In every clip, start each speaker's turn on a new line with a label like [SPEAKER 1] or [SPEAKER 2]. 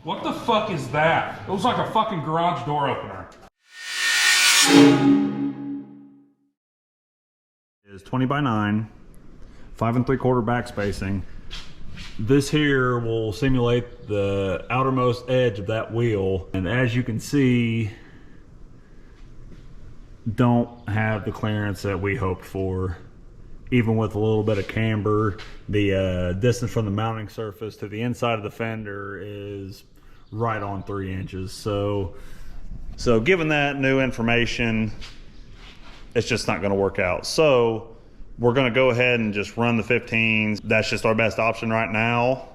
[SPEAKER 1] What the fuck is that? It looks like a fucking garage door opener.
[SPEAKER 2] Is 20 by 9, 5 3/4 back spacing. This here will simulate the outermost edge of that wheel, and as you can see, don't have the clearance that we hoped for. Even with a little bit of camber, the distance from the mounting surface to the inside of the fender is right on 3 inches. So given that new information, it's just not going to work out. So we're going to go ahead and just run the 15s. That's just our best option right now.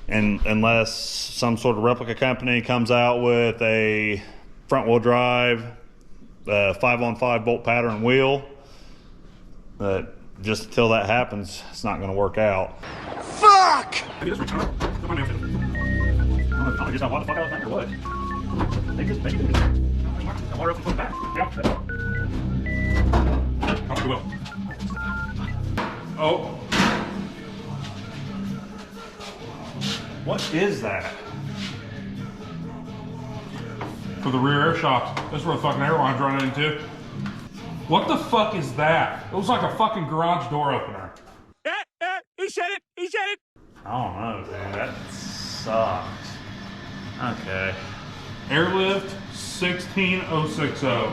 [SPEAKER 2] And unless some sort of replica company comes out with a front wheel drive 5-on-5 bolt pattern wheel, but just until that happens, it's not going to work out.
[SPEAKER 3] Fuck!
[SPEAKER 2] I don't know just what the fuck I was thinking or what. They just make it. I water up and put it back.
[SPEAKER 1] Oh.
[SPEAKER 2] What is that?
[SPEAKER 1] For the rear air shocks. That's where the fucking airline's running into. What the fuck is that? It looks like a fucking garage door opener.
[SPEAKER 3] He said it! He said it!
[SPEAKER 2] I don't know, dude. That sucks. Okay.
[SPEAKER 1] Airlift 16060.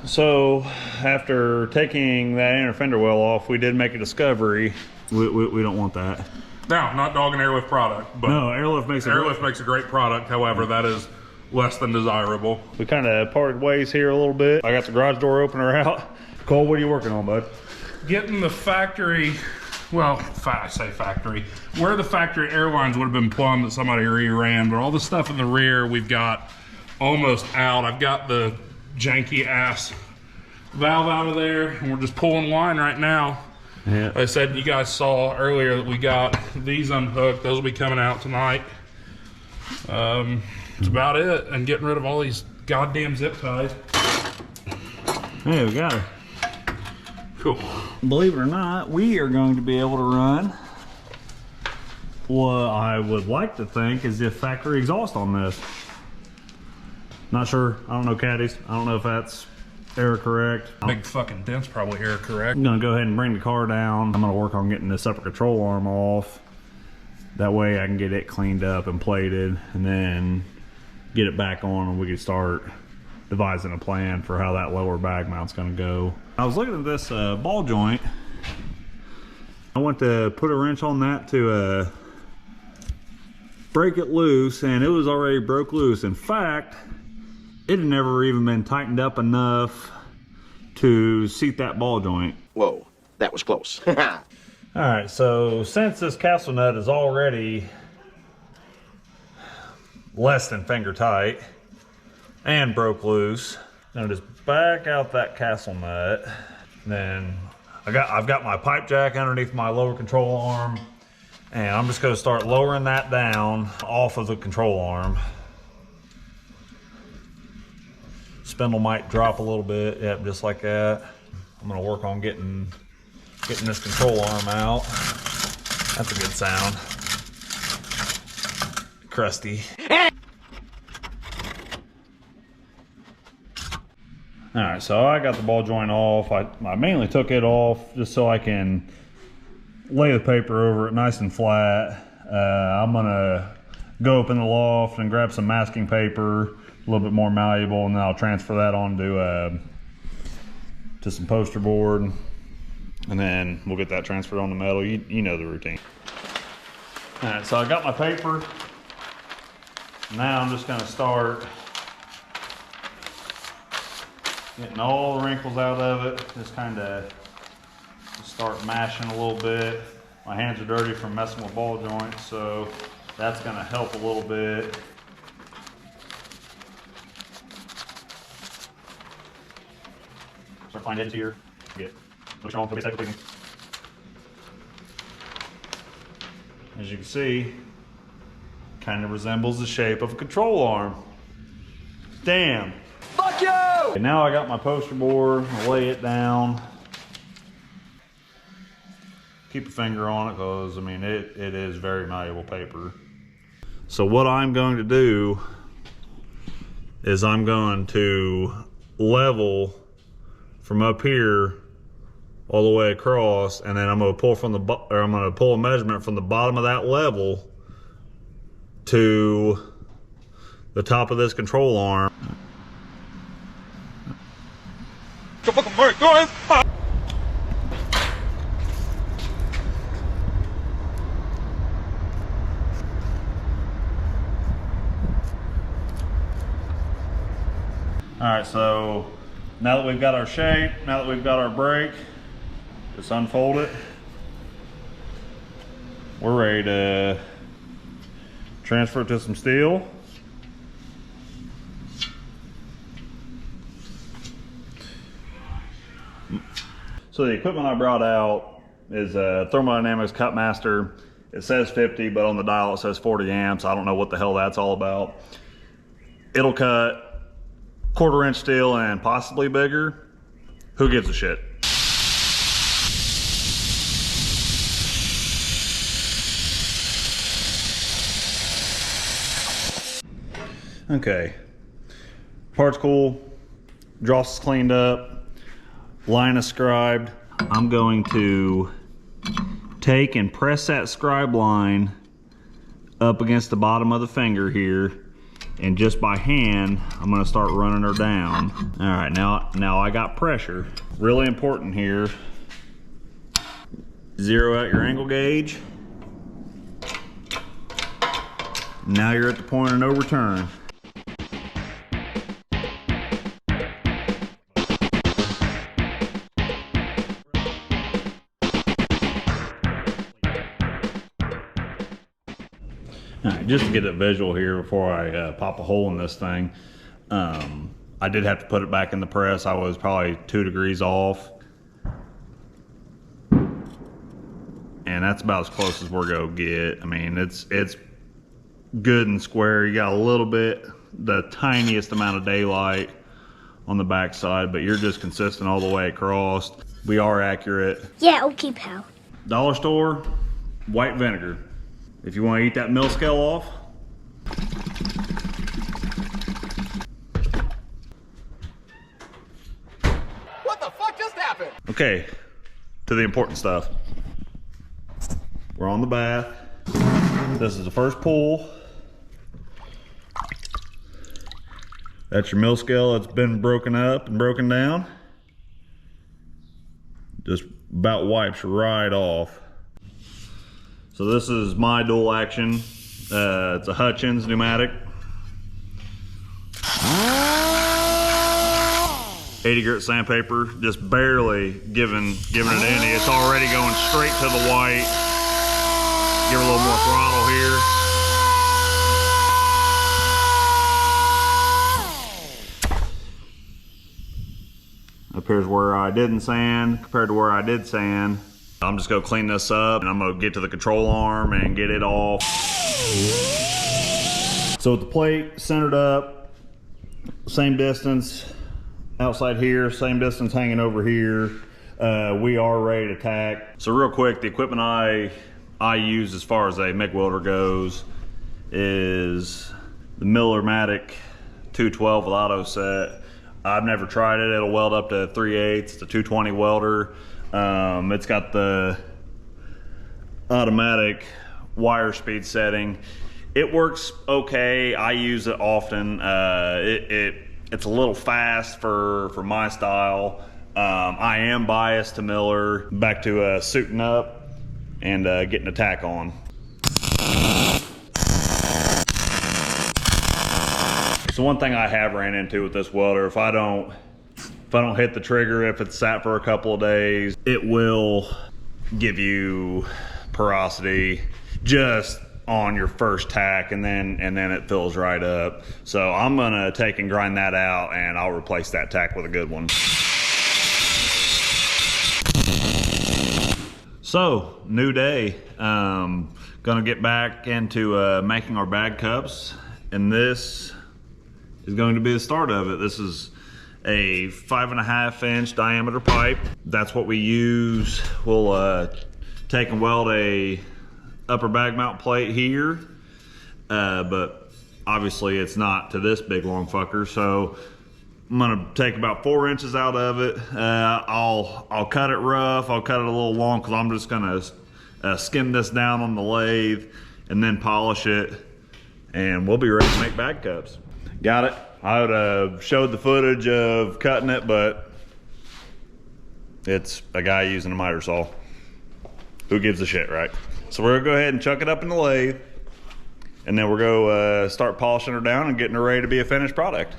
[SPEAKER 2] So, after taking that inner fender well off, we did make a discovery. We don't want that.
[SPEAKER 1] Now, not dogging airlift product, but
[SPEAKER 2] No, airlift makes
[SPEAKER 1] a great product. However, that is less than desirable.
[SPEAKER 2] We kind of parted ways here a little bit. I got the garage door opener out. Cole, what are you working on, bud?
[SPEAKER 1] Getting the factory, well, I say factory, where the factory airlines would have been plumbed that somebody re-ran, but all the stuff in the rear we've got almost out. I've got the janky ass valve out of there, and we're just pulling line right now.
[SPEAKER 2] Yeah.
[SPEAKER 1] Like I said, you guys saw earlier that we got these unhooked. Those will be coming out tonight. That's about it. And getting rid of all these goddamn zip ties.
[SPEAKER 2] Hey, we got her.
[SPEAKER 1] Cool.
[SPEAKER 2] Believe it or not, we are going to be able to run what I would like to think is the factory exhaust on this. Not sure. I don't know caddies. I don't know if that's error correct.
[SPEAKER 1] Big fucking dent's probably error correct.
[SPEAKER 2] I'm gonna go ahead and bring the car down. I'm gonna work on getting the separate control arm off. That way I can get it cleaned up and plated, and then get it back on, and we can start devising a plan for how that lower bag mount's gonna go. I was looking at this ball joint. I went to put a wrench on that to break it loose, and it was already broke loose. In fact, it had never even been tightened up enough to seat that ball joint.
[SPEAKER 3] Whoa, that was close.
[SPEAKER 2] All right, so since this castle nut is already less than finger tight and broke loose, I'm gonna just back out that castle nut. Then I've got my pipe jack underneath my lower control arm, and I'm just gonna start lowering that down off of the control arm. Spindle might drop a little bit, yep, just like that. I'm gonna work on getting this control arm out. That's a good sound. Crusty. All right, so I got the ball joint off. I mainly took it off just so I can lay the paper over it nice and flat. I'm gonna go up in the loft and grab some masking paper, a little bit more malleable, and then I'll transfer that onto to some poster board, and then we'll get that transferred on the metal. You know the routine. All right, so I got my paper. Now I'm just gonna start getting all the wrinkles out of it. Just kind of start mashing a little bit. My hands are dirty from messing with ball joints, so that's gonna help a little bit. Start finding edges here. Get push on for a second, please. As you can see, kind of resembles the shape of a control arm. Damn.
[SPEAKER 3] Fuck you!
[SPEAKER 2] Okay, now I got my poster board, I'll lay it down. Keep a finger on it, because I mean it is very malleable paper. So what I'm going to do is I'm going to level from up here all the way across, and then I'm going to pull a measurement from the bottom of that level to the top of this control arm. All right, so now that we've got our shape, now that we've got our brake, just unfold it. We're ready to transfer it to some steel. So the equipment I brought out is a Thermodynamics Cutmaster. It says 50, but on the dial it says 40 amps. I don't know what the hell that's all about. It'll cut 1/4 inch steel and possibly bigger. Who gives a shit? Okay, part's cool, dross is cleaned up, line is scribed. I'm going to take and press that scribe line up against the bottom of the finger here, and just by hand I'm going to start running her down. All right, now I got pressure. Really important here, zero out your angle gauge. Now you're at the point of no return. All right, just to get a visual here before I pop a hole in this thing, I did have to put it back in the press. I was probably 2 degrees off. And that's about as close as we're gonna get. I mean, it's good and square. You got a little bit, the tiniest amount of daylight on the back side, but you're just consistent all the way across. We are accurate.
[SPEAKER 4] Yeah, okay, pal.
[SPEAKER 2] Dollar store, white vinegar. If you want to eat that mill scale off,
[SPEAKER 3] What the fuck just happened?
[SPEAKER 2] okay, to the important stuff. We're on the bath. This is the first pull. That's your mill scale that's been broken up and broken down. Just about wipes right off. So this is my dual action. It's a Hutchins pneumatic. 80 grit sandpaper, just barely giving it any. It's already going straight to the white. Give it a little more throttle here. Up here's where I didn't sand compared to where I did sand. I'm just gonna clean this up and I'm gonna get to the control arm and get it off. So with the plate centered up, same distance outside here, same distance hanging over here, we are ready to tack. So real quick, the equipment I use as far as a MIG welder goes is the Miller-Matic 212 with auto set. I've never tried it. It'll weld up to 3/8. It's a 220 welder. It's got the automatic wire speed setting. It works okay. I use it often. It's a little fast for my style. I am biased to Miller. Back to suiting up and getting a tack on. So one thing I have ran into with this welder, if I don't hit the trigger, if it's sat for a couple of days, it will give you porosity just on your first tack, and then it fills right up. So I'm gonna take and grind that out, and I'll replace that tack with a good one. So new day, gonna get back into making our bag cups, and this is going to be the start of it. This is a 5.5 inch diameter pipe. That's what we use. We'll take and weld a upper bag mount plate here. but obviously it's not to this big long fucker. So I'm gonna take about 4 inches out of it. I'll cut it rough. I'll cut it a little long because I'm just gonna skim this down on the lathe and then polish it, and we'll be ready to make bag cups. Got it. I would have showed the footage of cutting it, but it's a guy using a miter saw. Who gives a shit, right? So we're gonna go ahead and chuck it up in the lathe, and then we're gonna start polishing her down and getting her ready to be a finished product.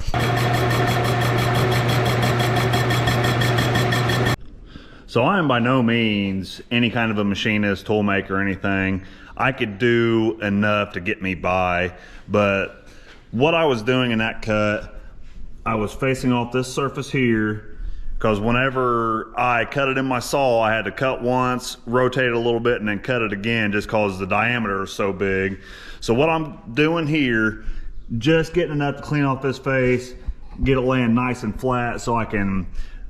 [SPEAKER 2] So I am by no means any kind of a machinist, tool maker, or anything. I could do enough to get me by, but what I was doing in that cut, I was facing off this surface here, because whenever I cut it in my saw, I had to cut once, rotate it a little bit, and then cut it again just because the diameter is so big. So what I'm doing here, just getting enough to clean off this face, get it laying nice and flat so I can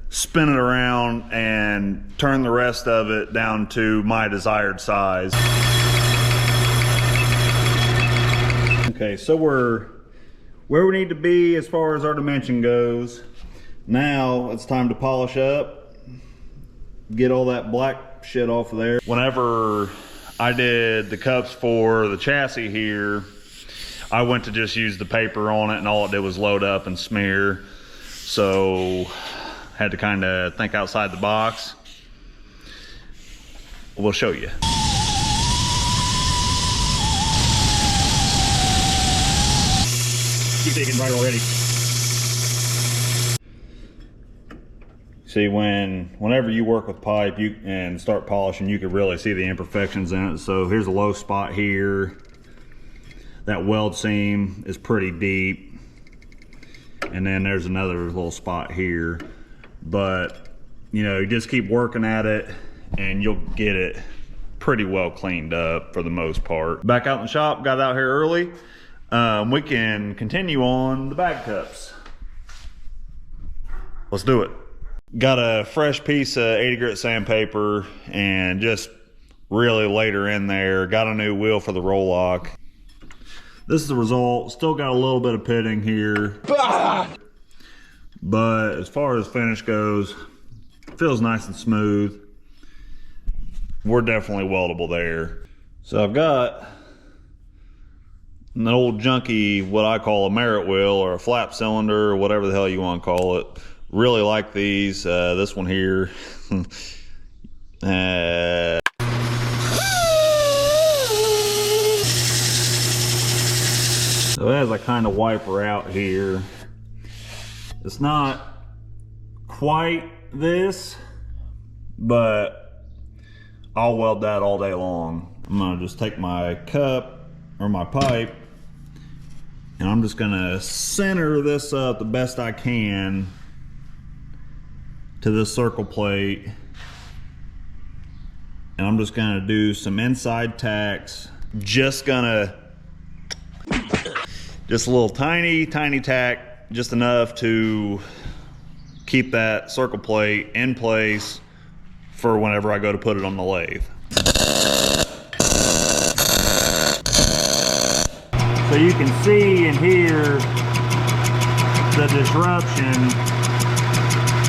[SPEAKER 2] spin it around and turn the rest of it down to my desired size. Okay, so we're where we need to be as far as our dimension goes. Now it's time to polish up, get all that black shit off of there. Whenever I did the cups for the chassis here, I went to just use the paper on it, and all it did was load up and smear. So had to kind of think outside the box. We'll show you. Keep digging right already. See, whenever you work with pipe and start polishing, you can really see the imperfections in it. So here's a low spot here. That weld seam is pretty deep. And then there's another little spot here. But, you know, you just keep working at it and you'll get it pretty well cleaned up for the most part. Back out in the shop, got out here early. We can continue on the bag cups. Let's do it. Got a fresh piece of 80 grit sandpaper and just really laid her in there. Got a new wheel for the roll lock. This is the result. Still got a little bit of pitting here. But as far as finish goes, feels nice and smooth. We're definitely weldable there. So I've got an old junky, what I call a merit wheel or a flap cylinder or whatever the hell you want to call it. Really like these. This one here. So as I kind of wipe her out here, it's not quite this, but I'll weld that all day long. I'm gonna just take my cup or my pipe and I'm just gonna center this up the best I can to this circle plate, and I'm just gonna do some inside tacks. Just a little tiny tack, just enough to keep that circle plate in place for whenever I go to put it on the lathe. So you can see and hear the disruption.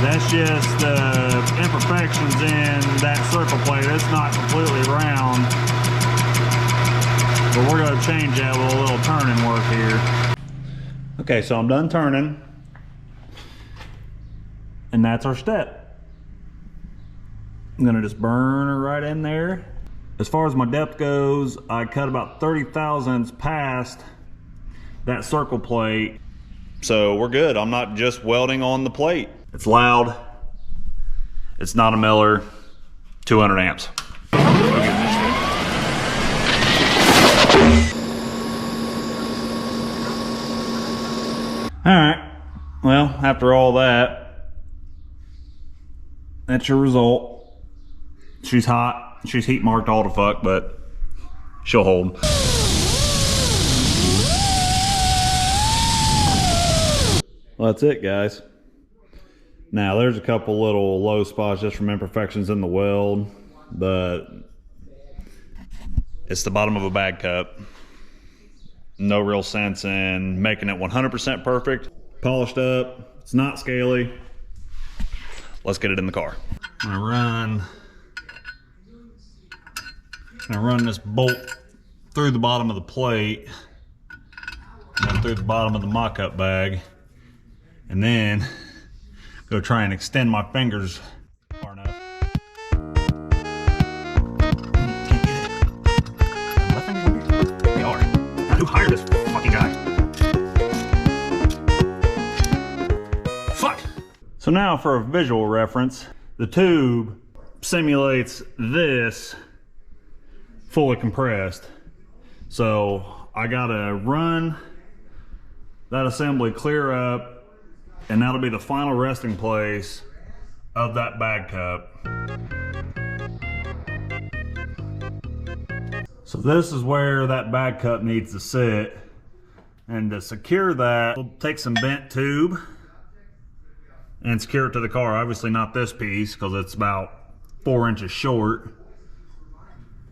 [SPEAKER 2] That's just imperfections in that circle plate. It's not completely round, but we're going to change that with a little turning work here. Okay, so I'm done turning, and that's our step. I'm going to just burn her right in there. As far as my depth goes, I cut about 30 thousandths past that circle plate. So we're good. I'm not just welding on the plate. It's loud. It's not a Miller. 200 amps. All right. Well, after all that, that's your result. She's hot. She's heat marked all the fuck, but she'll hold. Well, that's it, guys. Now, there's a couple little low spots just from imperfections in the weld, but it's the bottom of a bag cup. no real sense in making it 100% perfect. Polished up, it's not scaly. Let's get it in the car. I'm gonna run this bolt through the bottom of the plate and through the bottom of the mock-up bag, and then go try and extend my fingers far enough. Can't get it. Left finger over here? They are. Who hired this fucking guy? Fuck! So now for a visual reference, the tube simulates this fully compressed. So I gotta run that assembly clear up, and that'll be the final resting place of that bag cup. So this is where that bag cup needs to sit. And to secure that, we'll take some bent tube and secure it to the car. Obviously not this piece, because it's about 4 inches short.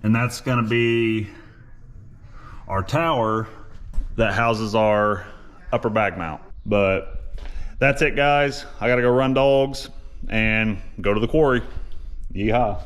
[SPEAKER 2] And that's gonna be our tower that houses our upper bag mount. But that's it, guys. I gotta go run dogs and go to the quarry. Yeehaw.